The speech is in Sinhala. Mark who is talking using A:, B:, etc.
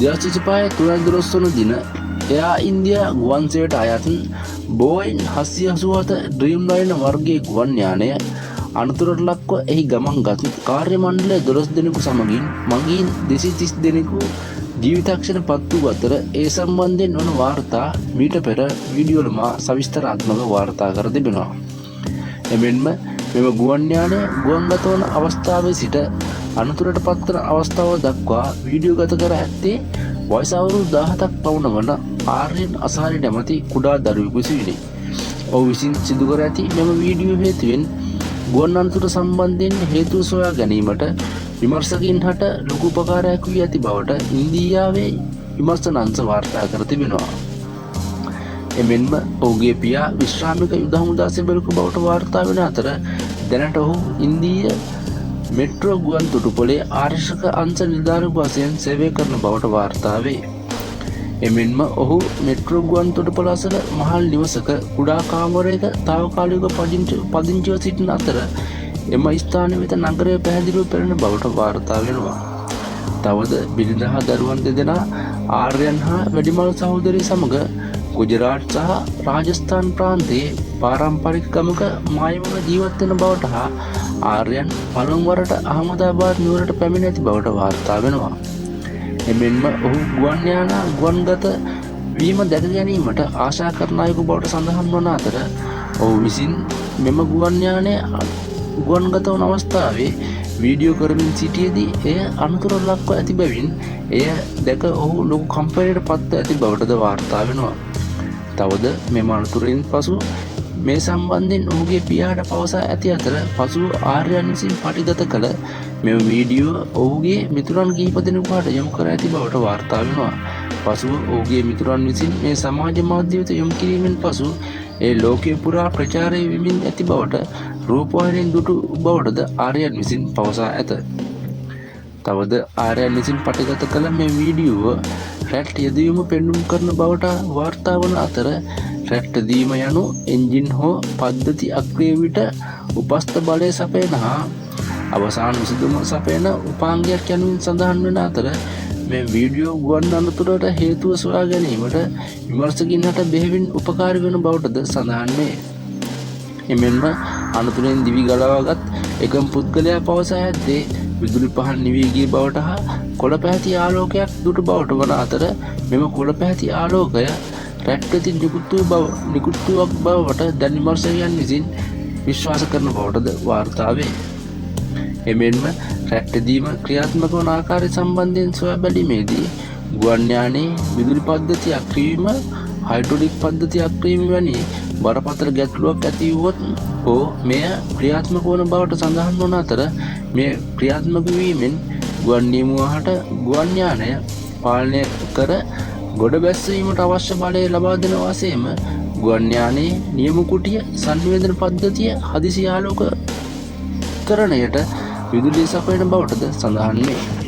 A: 2035 වන දින එයා ඉන්දියා ගුවන් සේවයට අයත් බෝයින් 787 ඩ්‍රීම්ලයිනර් වර්ගයේ ගුවන් යානය අනතුරට ලක්ව එහි ගමන් ගත් කාර්ය මණ්ඩලය 12 දෙනෙකු සමගින් මගීන් 230 දෙනෙකු ජීවිතක්ෂණ පත් වූ අතර ඒ සම්බන්ධයෙන් වන වාර්තා මීට පෙර වීඩියෝවල මා සවිස්තරාත්මකව වාර්තා කර තිබෙනවා. එමෙන්ම මෙම ගුවන් යානය ගුවන්ගත වන අවස්ථාවේ සිට අනතුරට පත්වන අවස්ථාව දක්වා වීඩියෝ ගත කර ඇත්තේ වයස අවුරුදු 17ක් පමණ වන ආර්යන් අසාරි නැමැති කුඩා දරුවෙකු විසිනි. ඔහු විසින් සිදු කර ඇති මෙම වීඩියෝ හේතුවෙන් ගුවන් අනතුර සම්බන්ධයෙන් හේතු සොයා ගැනීමට විමර්ශකයින් හට ලොකු උපකාරයක් වී ඇති බවට ඉන්දියාවේ විමර්ශන අංශ වාර්තා කර තිබෙනවා. එමෙන්ම ඔහුගේ පියා විශ්‍රාමික යුද හමුදා සෙබළෙකු බවට වාර්තා වන අතර දැනට ඔහු ඉන්දීය මෙට්‍රෝ ගුවන් තොටුපොළේ ආරක්ෂක අංශ නිලධාරියෙකු වශයෙන් සේවය කරන බවට වාර්තා වේ. එමෙන්ම ඔහු මෙට්‍රෝ ගුවන් තොටුපොළ අසල මහල් නිවසක කුඩා කාමරයක තාවකාලිකව පදිංචිව සිටින අතර එම ස්ථානය වෙත නගරය පැහැදිලිව පෙනෙන බවට වාර්තා වෙනවා. තවද බිරිඳ හා දරුවන් දෙදෙනා ආර්යයන් හා වැඩිමල් සහෝදරිය සමග ගුජරාට් සහ රාජස්ථාන් ප්‍රාන්තයේ පාරම්පරික ගමක මායමව ජීවත් වෙන බවට හා ආර්යයන් පළමු වරට අහමදාබාද් නුවරට පැමිණ ඇති බවට වාර්තා වෙනවා. එමෙන්ම ඔහු ගුවන් යාන ගුවන්ගත වීම දැක ගැනීමට ආශා කරන අයෙකු බවට සඳහන් වන අතර ඔහු විසින් මෙම ගුවන් යානය ගුවන්ගත වන අවස්ථාවේ වීඩියෝ කරමින් සිටියේදී එය අනතුර ලක්ව ඇති බැවින් එය දැක ඔහු ලොකු කම්පනයට පත්ව ඇති බවටද වාර්තා වෙනවා. තවද මෙම අනතුරින් පසු මේ සම්බන්ධයෙන් ඔහුගේ පියාට පවසා ඇති අතර පසුව ආර්යයන් විසින් පටිගත කළ මෙම වීඩියෝ ඔහුගේ මිතුරන් කිහිප දෙනෙකුට යොමු කර ඇති බවට වාර්තා වෙනවා. පසුව ඔහුගේ මිතුරන් විසින් මේ සමාජ මාධ්‍ය වෙත යොමු කිරීමෙන් පසු ඒ ලෝකයේ පුරා ප්‍රචාරය වෙමින් ඇති බවට රූපවාහිනියෙන් දුටු බවටද ආර්යයන් විසින් පවසා ඇත. තවද ආර්යයන් විසින් පටිගත කළ මේ වීඩියෝව රැට් යෙදවීම පෙන්නුම් කරන බවට වාර්තා වන අතර රැට් දීම යනු එන්ජින් හෝ පද්ධති අක්‍රිය විට උපස්ථ බලය සපයන හා අවසාන විසඳුම සපයන උපාංගයක් යනුවෙන් සඳහන් වන අතර මේ වීඩියෝ ගුවන් අනතුරට හේතුව සොයා ගැනීමට විමර්ශකයින් හට බෙහෙවින් උපකාරී වන බවටද සඳහන් වේ. එමෙන්ම අනතුරෙන් දිවි ගලවාගත් එකම පුද්ගලයා පවසා ඇත්තේ විදුලි පහන් නිවී ගිය බවට හා කොළ පැහැති ආලෝකයක් දුටු බවට වන අතර මෙම කොළ පැහැති ආලෝකය රැට් වෙතින් නිකුත් වූ බවට දැන් විමර්ශකයන් විසින් විශ්වාස කරන බවටද වාර්තා වේ. එමෙන්ම රැට් දීම ක්‍රියාත්මක වන ආකාරය සම්බන්ධයෙන් සොයා බැලීමේදී ගුවන් යානයේ විදුලි පද්ධතිය අක්‍රියවීම, හයිඩ්‍රොලික් පද්ධතිය අක්‍රියවීම වැනි බරපතල ගැටලුවක් ඇති වුවොත් හෝ මෙය ක්‍රියාත්මක වන බවට සඳහන් වන අතර මේ ක්‍රියාත්මක වීමෙන් ගුවන් නියමුවාට ගුවන් යානය පාලනය කර ගොඩ බැස්සීමට අවශ්‍ය බලය ලබා දෙන වශයෙන්ම ගුවන් යානයේ නියම කුටිය සංවේදන පද්ධතිය හදිසි ආලෝක කරණයට විදුලිය සපයන බවටද සඳහන් වේ.